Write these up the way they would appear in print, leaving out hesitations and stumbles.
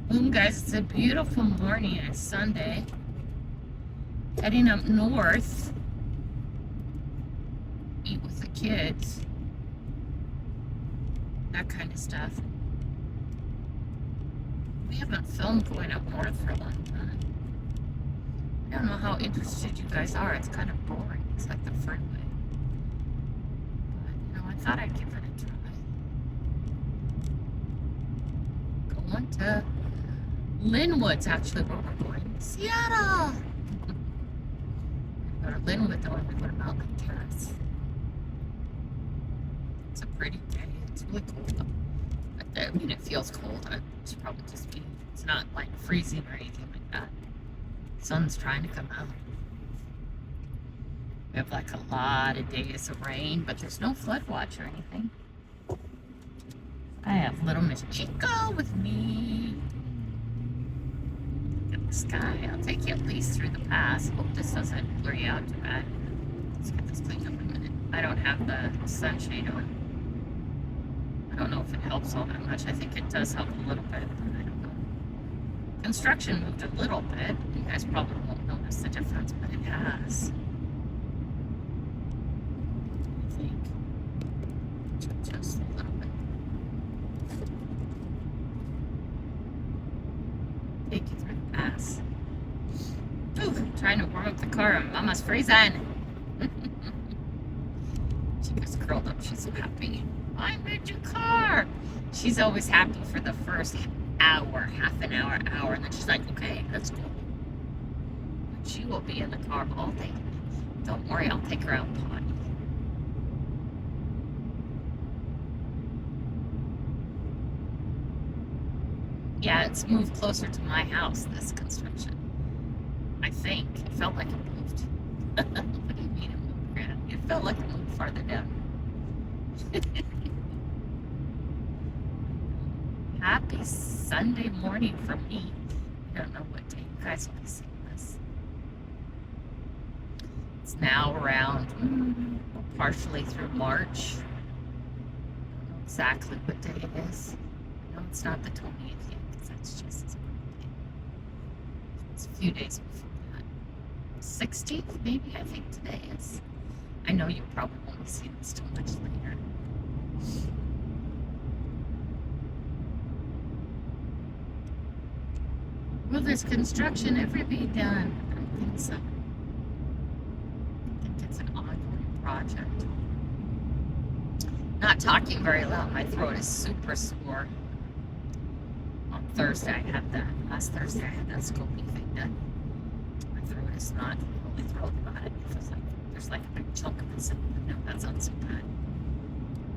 Boom, guys, it's a beautiful morning. It's Sunday. Heading up north. Eat with the kids. That kind of stuff. We haven't filmed going up north for a long time. I don't know how interested you guys are. It's kind of boring. It's like the freeway. But, I thought I'd give it a try. Going to Linwood's actually where we're going. Seattle! Go to Linwood though, and we go to Mountain Terrace. It's a pretty day. It's really cold though. I mean, it feels cold. It's probably just me. It's not like freezing or anything like that. Sun's trying to come out. We have like a lot of days of rain, but there's no flood watch or anything. I have little Miss Chico with me. Look at the sky. I'll take you at least through the pass. Hope this doesn't blur you out too bad. Let's get this cleaned up in a minute. I don't have the sunshade on. I don't know if it helps all that much. I think it does help a little bit, but I don't know. Construction moved a little bit. You guys probably won't notice the difference, but it has. I think. Just a little bit. Take you through the pass. Ooh, trying to warm up the car. I'm almost freezing. She just curled up. She's so happy. I'm in your car. She's always happy for the first hour, half an hour, and then she's like, okay, let's go. She will be in the car all day. Don't worry, I'll take her out potty. Yeah, it's moved closer to my house, this construction. I think. It felt like it moved. What do you mean it moved, Grant? It felt like it moved farther down. Happy Sunday morning for me. I don't know what day you guys will be seeing this. It's now around partially through March. I don't know exactly what day it is. I know it's not the 20th yet because that's just his birthday. It's a few days before that. 16th maybe I think today is. I know you probably won't be seeing this till much later. Well, there's construction every day done. I don't think so. I think it's an ongoing project. Not talking very loud. My throat is super sore. On Thursday, last Thursday, I had that scopy thing done. My throat is not really thrilled about it. It feels like there's like a big chunk of it sitting in there. That sounds so bad.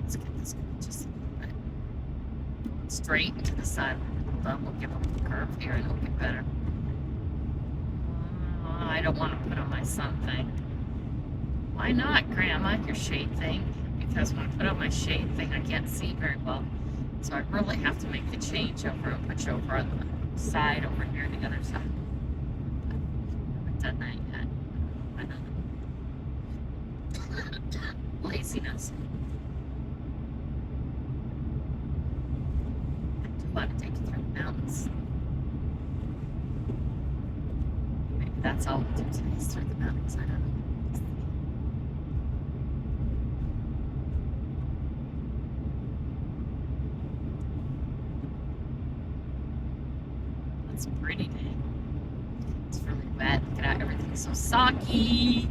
Let's get this going just a little bit. Straight into the side. We'll give them a curve here and it'll get better. I don't want to put on my sun thing. Why not, Grandma? Your shade thing? Because when I put on my shade thing, I can't see very well. So I really have to make the change over and put you over on the side over here, the other side. I haven't done that yet. I don't know. Laziness. I want to take you through the mountains. Maybe that's all we'll do today is through the mountains. I don't know. It's a pretty day. It's really wet. Look at how everything's so soggy.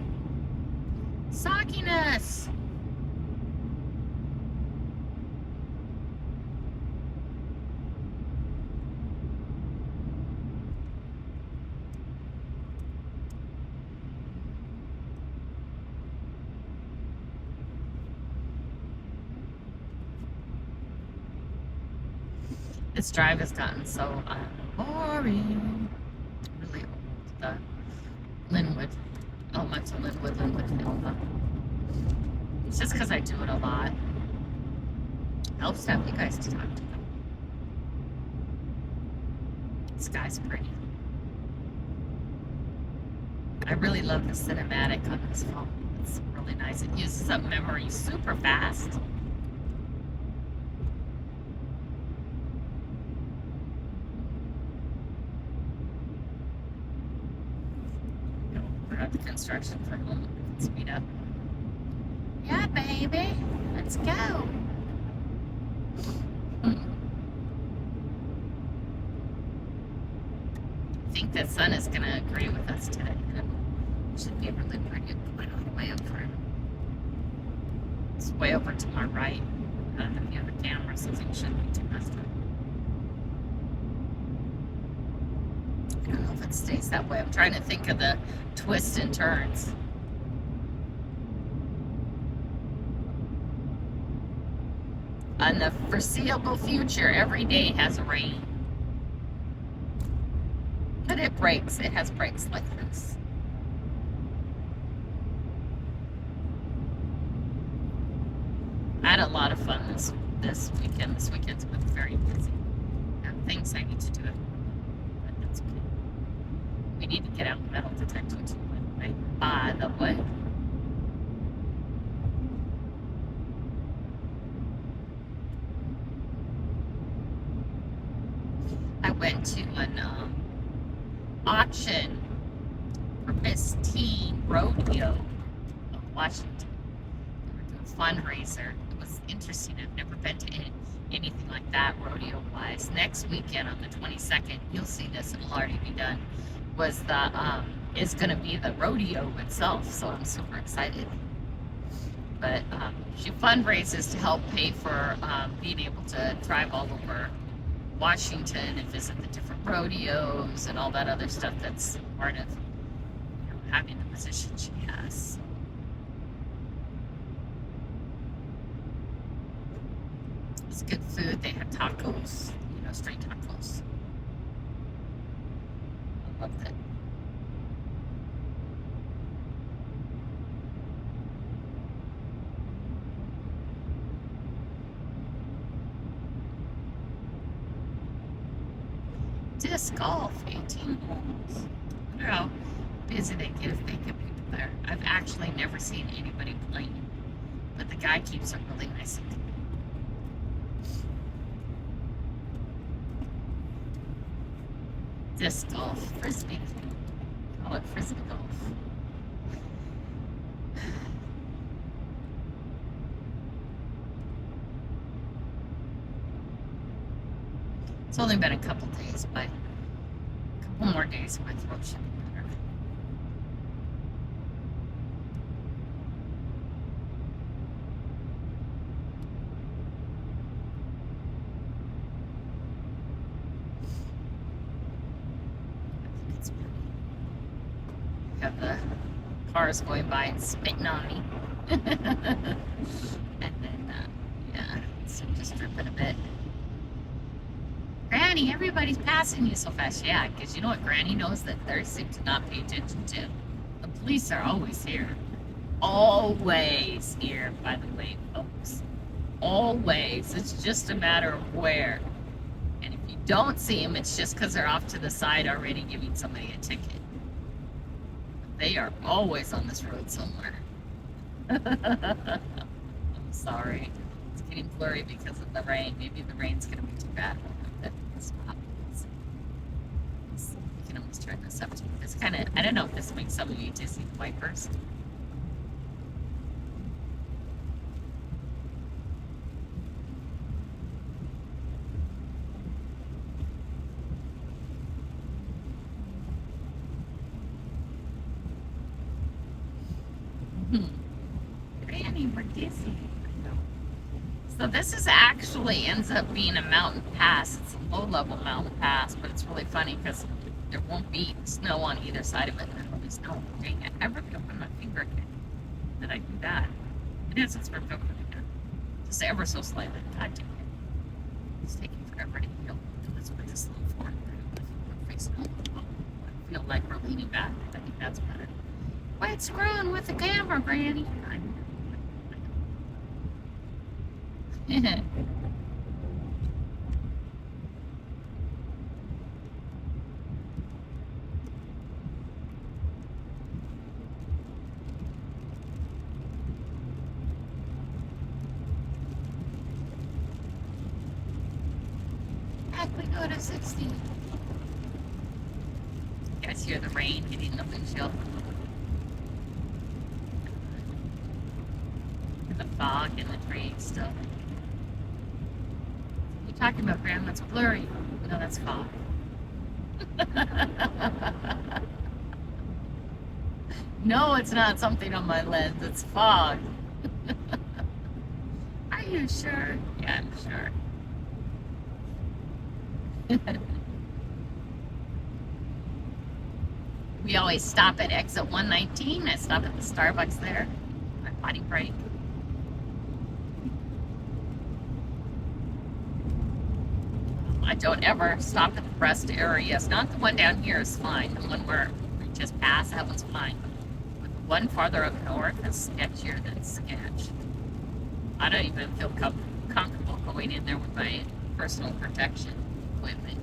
Sogginess. This drive has gotten so boring. Really old. The Linwood. Elma to Linwood, Linwood to Elma. It's just because I do it a lot. Helps to have you guys to talk to them. This guy's pretty. I really love the cinematic on this phone. It's really nice. It uses up memory super fast. the construction for a moment. We can speed up. Yeah, baby. Let's go. I think the sun is going to agree with us today. It should be really pretty. Going all the way over. It's way over to my right. The other camera, so things shouldn't be too messed up. I don't know if it stays that way. I'm trying to think of the twists and turns. On the foreseeable future, every day has rain. But it breaks. It has breaks like this. I had a lot of fun this weekend. This weekend's been very busy. I have things I need to do, but that's okay. We need to get out metal detector too, by the way. I went to an auction for Miss Teen Rodeo of Washington. They were doing a fundraiser. It was interesting. I've never been to anything like that rodeo-wise. Next weekend on the 22nd, you'll see this. It'll already be done. Is going to be the rodeo itself, so I'm super excited. But she fundraises to help pay for being able to drive all over Washington and visit the different rodeos and all that other stuff that's part of having the position she has. It's good food. They had tacos, straight tacos. I loved it. Disc golf, 18 holes. I wonder how busy they get if they get people there. I've actually never seen anybody playing, but the guy keeps it really nice and clean. Disc golf, frisbee. Call it frisbee golf. It's only been a couple days, but a couple more days my throat should be better. I think it's pretty. Got the cars going by and spitting on me. And then, it's just dripping a bit. Granny, everybody's passing you so fast. Yeah, because you know what Granny knows that they seem to not pay attention to? The police are always here. Always here, by the way, folks. Always. It's just a matter of where. And if you don't see them, it's just because they're off to the side already giving somebody a ticket. They are always on this road somewhere. I'm sorry. It's getting blurry because of the rain. Maybe the rain's going to be too bad. Stop. You can almost turn this up too. It's kind of, I don't know if this makes some of you dizzy, the wipers. Granny, we're dizzy. So this is actually ends up being a mountain pass. It's a low-level mountain pass, but it's really funny because there won't be snow on either side of it. There will be snow. Dang it! I ripped open my finger again. Did I do that? It is. It's ripped open again. Just ever so slightly. God damn it! It's taking forever to heal. Let's put this little forward. I feel like we're leaning back. I think that's better. Quit screwing with the camera, Granny. Back we go to 60. You guys hear the rain hitting the windshield? fog in the trees still. You're talking about Grandma, it's blurry. No, that's fog. No, it's not something on my lens. It's fog. Are you sure? Yeah, I'm sure. We always stop at exit 119. I stop at the Starbucks there. My potty break. I don't ever stop at the rest areas. Not the one down here is fine. The one where we just passed, that one's fine. But the one farther up north is sketchier than sketch. I don't even feel comfortable going in there with my personal protection equipment.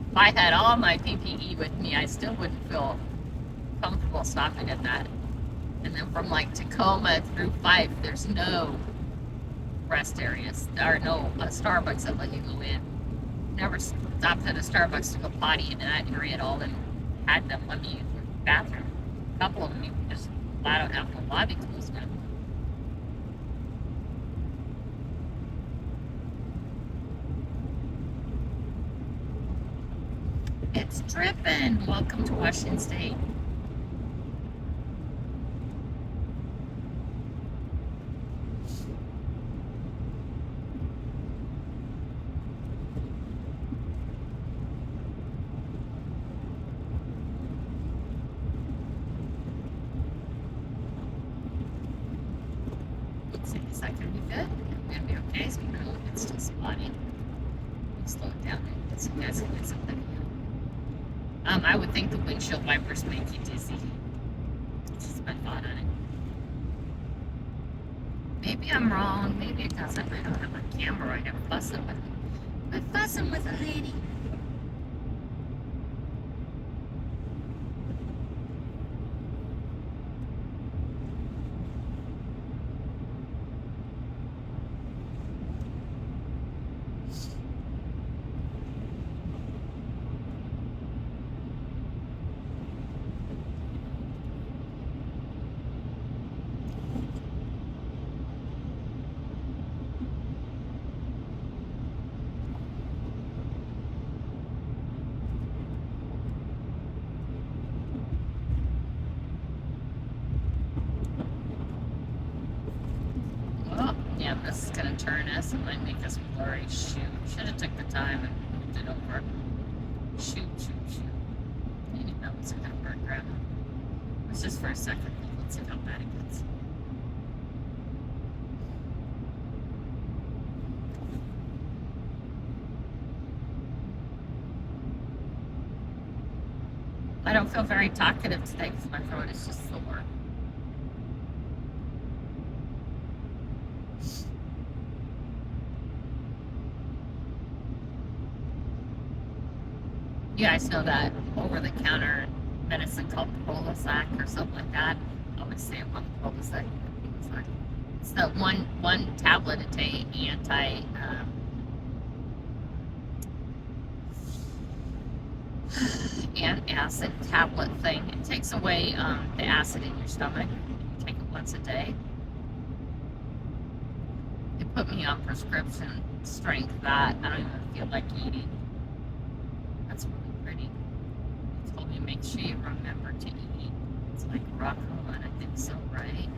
If I had all my PPE with me, I still wouldn't feel comfortable stopping at that. And then from like Tacoma through Fife, there's no rest areas, or no Starbucks that let you go in. Never stopped at a Starbucks to go potty in that area at all, and had them let me use the bathroom. A couple of them you just flat out have the lobby closed down. It's dripping. Welcome to Washington State. Is that going to be good? Going to be okay? So it's still spotty. Slow it down. So you guys can get something. I would think the windshield wipers make you dizzy. That's just my thought on it. Maybe I'm wrong. Maybe it doesn't. I don't have my camera right. I'm fussing with a lady. Yeah, this is gonna turn us and might make us blurry. Shoot, should have took the time and moved it over. Shoot. I didn't know it was gonna work, Grandma. It was just for a second. Let's see how bad it gets. I don't feel very talkative today because my throat is just sore. You guys know that over-the-counter medicine called Prozac or something like that. I always say it wrong, Prozac. It's the one tablet a day antacid tablet thing. It takes away the acid in your stomach. You take it once a day. They put me on prescription strength that I don't even feel like eating. That's really pretty. They told me make sure you remember to eat. It's like rockola, and I think so, right?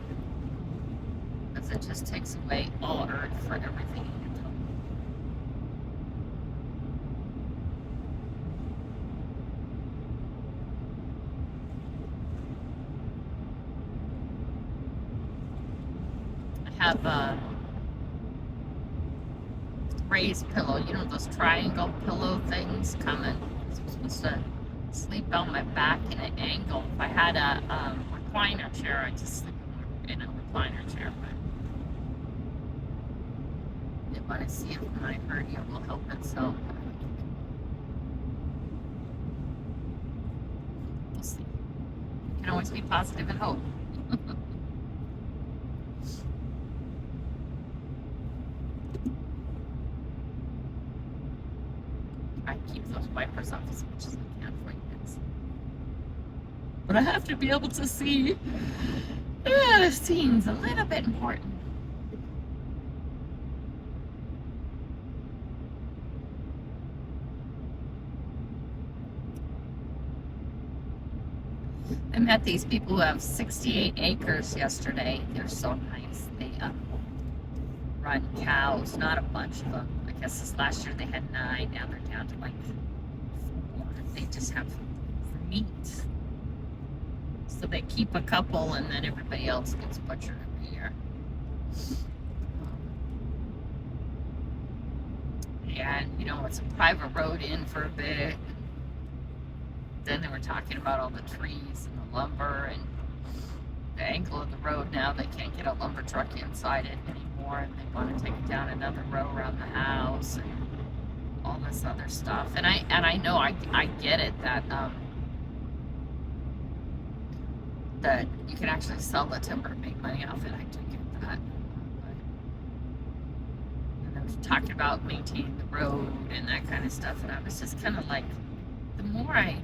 Because it just takes away all urge for everything in your tummy. I have a raised pillow, you know, those triangle pillow things coming. I'm supposed to sleep on my back in an angle. If I had a recliner chair, I'd just sleep in a recliner chair. But I want to see if my hernia will help itself. We'll see. You can always be positive and hope. I keep those wipers off as much as I can for you guys. But I have to be able to see the scene's a little bit important. I met these people who have 68 acres yesterday. They're so nice. They run cows, not a bunch of them. I guess this last year they had 9. Now they're down to like 4. They just have for meat. So they keep a couple and then everybody else gets butchered every year. And, you know, it's a private road in for a bit. Then they were talking about all the trees and the lumber and the angle of the road now. They can't get a lumber truck inside it anymore, and they want to take it down another row around the house and all this other stuff. And I know I get it that that you can actually sell the timber and make money off it. I do get that. And they were talking about maintaining the road and that kind of stuff, and I was just kind of like, the more I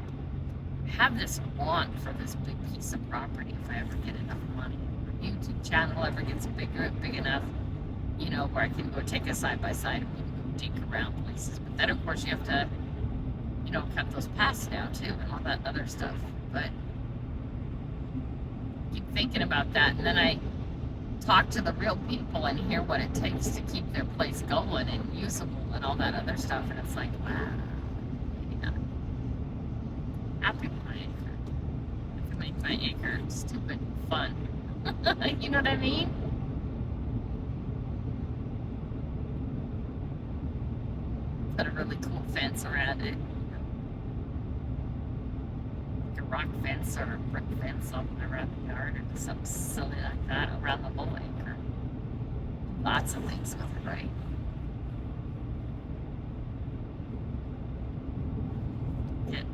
have this want for this big piece of property, if I ever get enough money, or YouTube channel ever gets big enough, you know, where I can go take a side-by-side and go dig around places. But then, of course, you have to, you know, cut those paths down, too, and all that other stuff. But I keep thinking about that, and then I talk to the real people and hear what it takes to keep their place going and usable and all that other stuff, and it's like, wow, maybe not. Happy with my acre. I can make my acre stupid fun. You know what I mean? Put a really cool fence around it. Like a rock fence or a brick fence around the yard or something silly like that around the whole acre. Lots of things with it, right? Get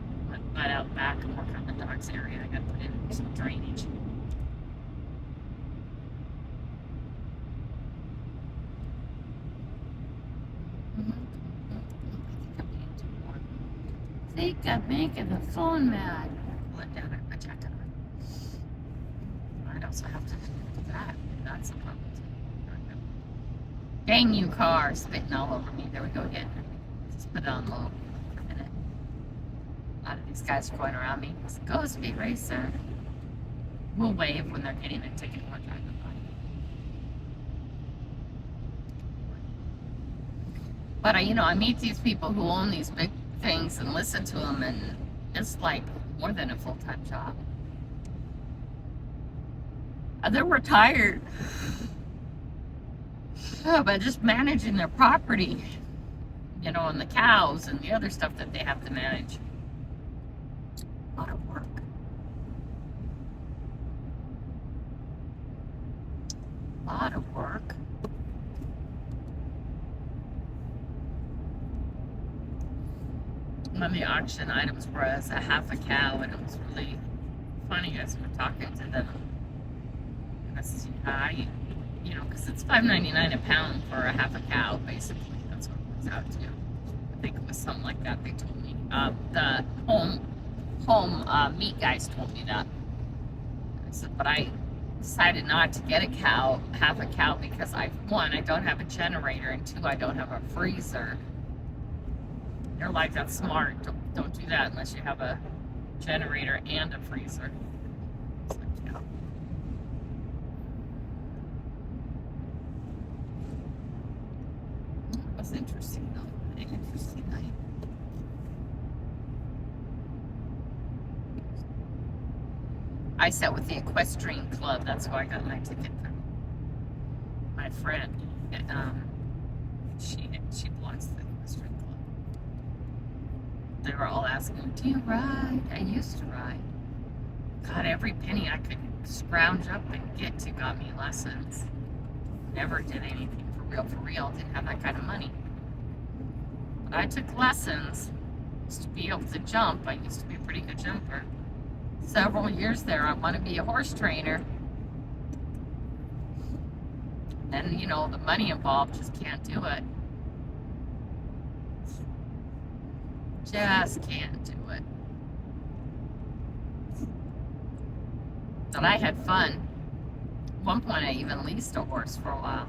mud out back and work on the dogs area. I gotta put in some drainage. I think I'm making the phone mad. Pull it down and check it out. I'd also have to do that. That's a problem too. Dang you, car, spitting all over me. There we go again. Just put it on low for a minute. A lot of these guys are going around me. It's go speed racer. We'll wave when they're getting a ticket or driving by. But you know, I meet these people who own these big things and listen to them, and it's like more than a full-time job. They're retired, but just managing their property, you know, and the cows and the other stuff that they have to manage. A lot of work. A lot of work. One of the auction items was a half a cow, and it was really funny as we're talking to them. And I said, yeah, you know, because it's $5.99 a pound for a half a cow, basically. That's what it works out to. I think it was something like that. They told me. The home meat guys told me that. I said, but I decided not to get a cow, half a cow, because one, I don't have a generator, and 2, I don't have a freezer. They're like, that's smart. Don't do that unless you have a generator and a freezer. It's like, yeah. It was interesting, though. An interesting night. I sat with the equestrian club. That's how I got my ticket from my friend. She belongs to the equestrian club. They were all asking me, do you ride? I used to ride. God, every penny I could scrounge up and get to got me lessons. Never did anything for real. Didn't have that kind of money. But I took lessons to be able to jump. I used to be a pretty good jumper. Several years there, I want to be a horse trainer. And, you know, the money involved, just can't do it. Just can't do it. But I had fun. At one point, I even leased a horse for a while.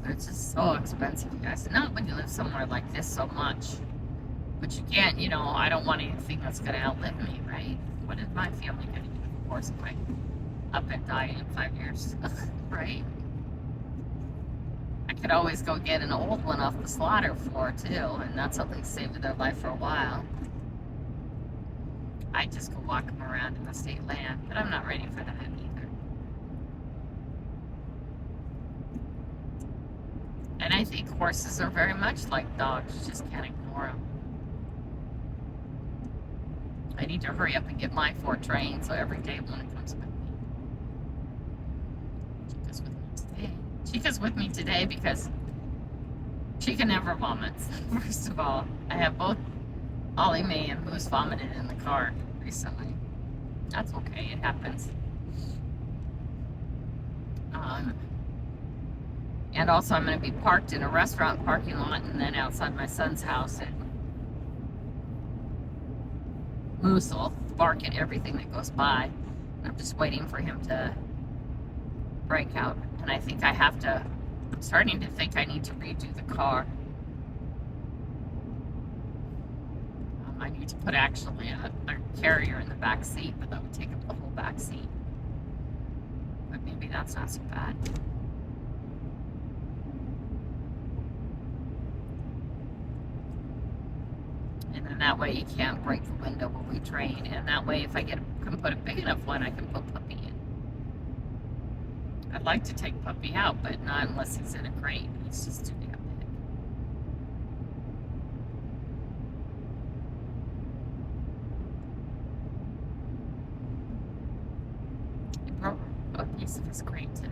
It's just so expensive, you guys. Not when you live somewhere like this so much. But you can't, I don't want anything that's going to outlive me, right? What is my family going to do with a horse if I up and die in 5 years? Right? I could always go get an old one off the slaughter floor, too. And that's at least saving their life for a while. I just go walk them around in the state land. But I'm not ready for that either. And I think horses are very much like dogs. You just can't ignore them. I need to hurry up and get my 4 trained so every day one comes with me. Chica's with me today. Chica's with me today because Chica never vomits. First of all, I have both Ollie Mae and Moose vomited in the car recently. That's okay, it happens. And also I'm going to be parked in a restaurant parking lot and then outside my son's house, and Moose will bark at everything that goes by. I'm just waiting for him to break out. And I think I'm starting to think I need to redo the car. I need to put actually a carrier in the back seat, but that would take up the whole back seat. But maybe that's not so bad. And then that way you can't break the window when we train. And that way if I can put a big enough one, I can put Puppy in. I'd like to take Puppy out, but not unless he's in a crate. He's just too damn big. He broke a piece of his crate today.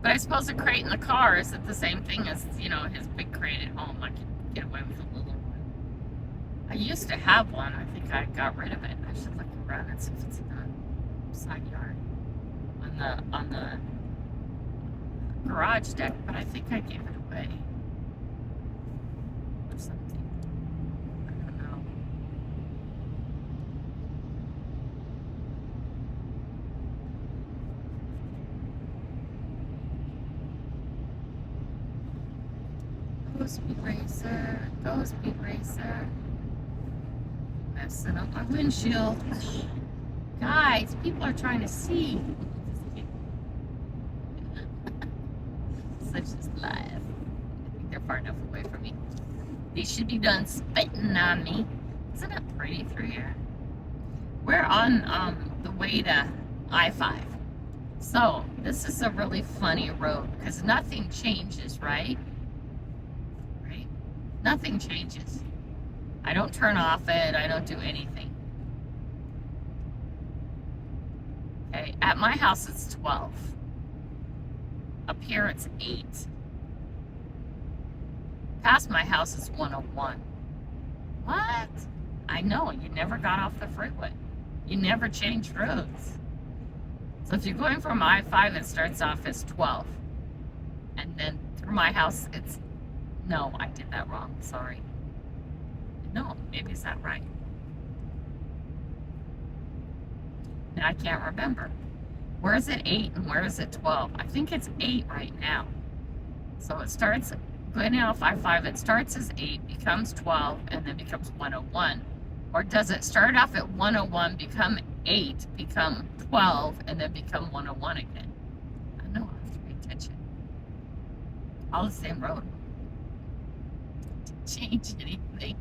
But I suppose a crate in the car is the same thing as, his big crate at home. I can get away with a little one. I used to have one. I think I got rid of it. I should look around and see if it's in the side yard on the garage deck, but I think I gave it away or something. I don't know. Go Speed Racer. Go Speed Racer. Messing up my windshield. Guys, people are trying to see. Such is life. I think they're far enough away from me. They should be done spitting on me. Isn't it pretty through here? We're on the way to I-5. So, this is a really funny road because nothing changes, right? Nothing changes. I don't turn off it. I don't do anything. Okay, at my house it's 12. Up here it's 8. Past my house is 101. What? I know, you never got off the freeway. You never changed roads. So if you're going from I-5, it starts off as 12. And then through my house, it's... No, I did that wrong. Sorry. No, maybe is that right? Now I can't remember. Where is it 8 and where is it 12? I think it's 8 right now. So it starts going off I-5. It starts as 8, becomes 12, and then becomes 101. Or does it start off at 101, become 8, become 12, and then become 101 again? I know, I have to pay attention. All the same road. Didn't change anything.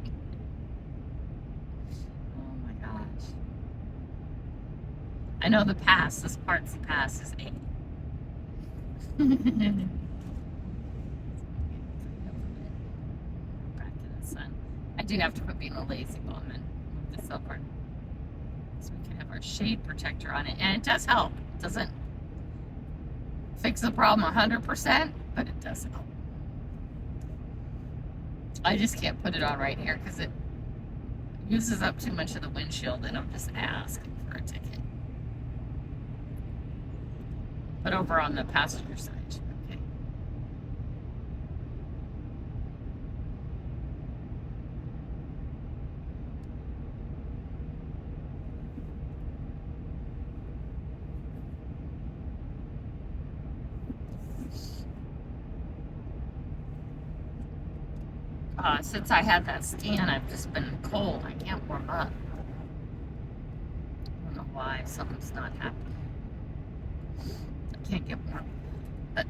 Oh my gosh. I know the pass, this part's the pass is 8. Back to the sun. I do have to quit being a lazy bum and move this over so we can have our shade protector on it. And it does help. It doesn't fix the problem 100%, but it does help. I just can't put it on right here because it uses up too much of the windshield and I'm just asking for a ticket. But over on the passenger side, okay. Since I had that scan, I've just been cold. I can't warm up. I don't know why. Something's not happening. I can't get warm. But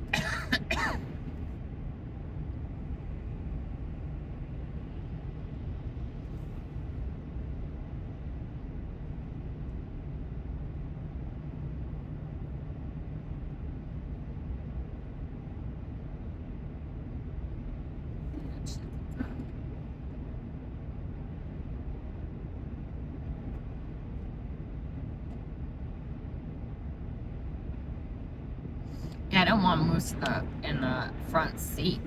yeah, I don't want Moose in the front seat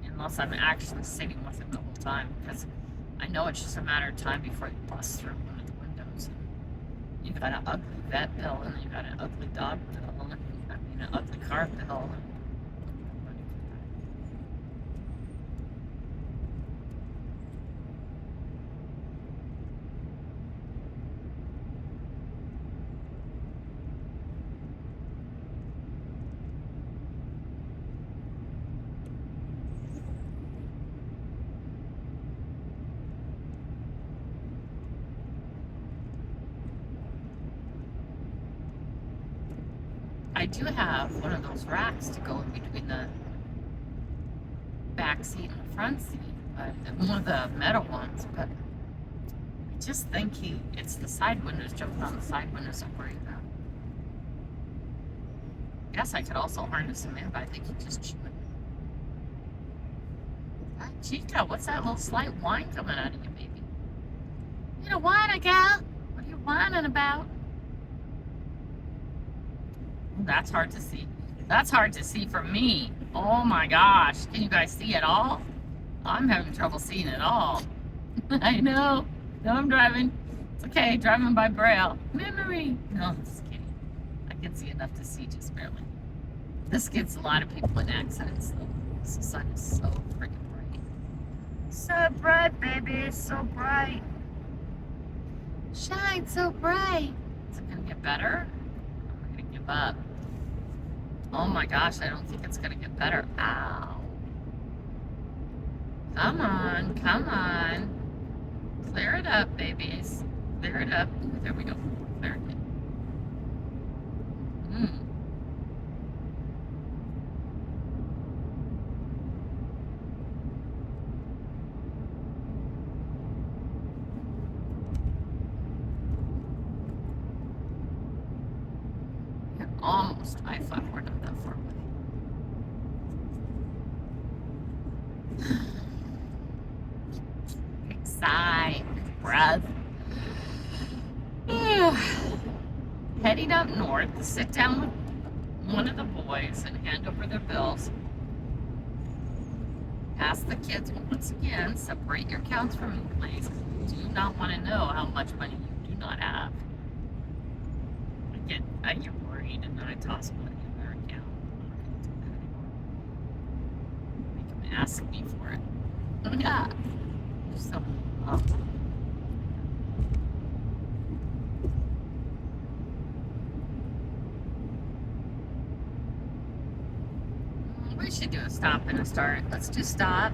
unless I'm actually sitting with him the whole time, because I know it's just a matter of time before he busts through one of the windows. You've got an ugly vet bill, and you've got an ugly dog bill, and an ugly car bill. I do have one of those racks to go in between the back seat and the front seat, but one of the metal ones, but I just think it's the side windows, jumping on the side windows I'm worried about. I guess I could also harness him in, but I think he just chew it. Chica, what's that little slight whine coming out of you, baby? You know, whine, gal? What are you whining about? That's hard to see. That's hard to see for me. Oh my gosh. Can you guys see it all? I'm having trouble seeing it all. I know. No, I'm driving. It's okay. Driving by Braille. Memory. No, just kidding. I can see enough to see just barely. This gets a lot of people in accidents, though. The sun is so freaking bright. So bright, baby. So bright. Shine so bright. Is it going to get better? I'm going to give up. Oh my gosh, I don't think it's gonna get better. Ow. Come on, come on. Clear it up, babies. Clear it up. There we go. Clear it. You're almost. I thought we're not that far away. Big sigh, big breath. Heading up north to sit down with one of the boys and hand over their bills. Ask the kids once again, separate your accounts from me, please. You do not want to know how much money you do not have. I get worried, and then I toss money in their account. I'm not going to do that anymore. Make them ask me for it. Yeah. So, we should do a stop and a start. Let's do stop.